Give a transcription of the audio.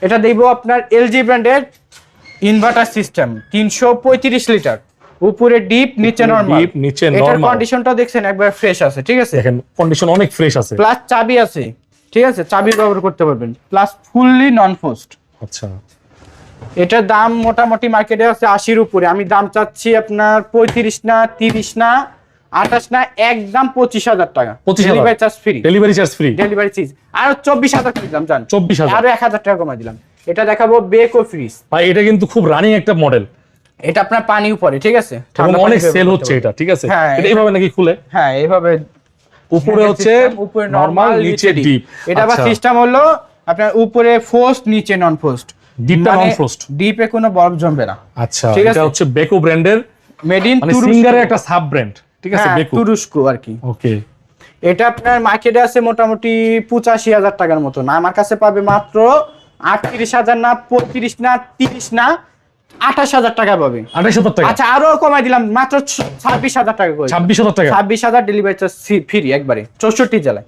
এটা দেব আপনার এলজি ব্র্যান্ডের ইনভার্টার সিস্টেম 335 লিটার, উপরে ডিপ নিচে নরমাল। ডিপ নিচে এটার নরমাল। কন্ডিশনটা দেখছেন একবার ফ্রেশ আছে, ঠিক আছে? দেখেন কন্ডিশন অনেক ফ্রেশ আছে। প্লাস চাবি আছে, ঠিক আছে, চাবি ব্যবহার করতে পারবেন, প্লাস ফুললি নন ফোস্ট। আচ্ছা, এটার দাম মোটামুটি মার্কেটে আছে 80-র উপরে। আমি দাম চাচ্ছি আপনার 35 না, 30 না, 28 না, একদম 25,000 টাকা। 25,000 delivery charge free. Delivery charge free. Delivery charge আর 24,000 করে দিলাম, জান 24,000 আরো 1,000 টাকা কমাই দিলাম। এটা দেখাবো বেকো ফ্রিজ ভাই, এটা কিন্তু খুব রানিং একটা মডেল। এটা আপনার পানি উপরে, ঠিক আছে, এবং অনেক সেল হচ্ছে এটা, ঠিক আছে? হ্যাঁ, এটা এইভাবে নাকি খুলে? হ্যাঁ, এইভাবে উপরে হচ্ছে উপরে নরমাল, নিচে ডিপ। এটা আবার সিস্টেম হলো আপনার উপরে ফোস্ট, নিচে নন ফোস্ট। ডিপটা নন ফ্রস্ট, ডিপে কোনো বরফ জমবে না। আচ্ছা, ঠিক এটা আছে? হচ্ছে বেকো ব্র্যান্ডের, মেড ইন মানে সিঙ্গারের একটা সাব ব্র্যান্ড, ঠিক আছে? বেকো, তুরস্ক আর কি। ওকে। এটা আপনার মার্কেটে আছে মোটামুটি 85,000 টাকার মতো, না আমার কাছে পাবে মাত্র 38,000 না, 35 না, 30 না, 28,000 টাকা পাবে। 28,000 টাকা। আচ্ছা, আরো কমাই দিলাম মাত্র 26,000 টাকা করে। 26,000 টাকা। 26,000 ডেলিভারি চার্জ ফ্রি একবারে 64 জেলায়।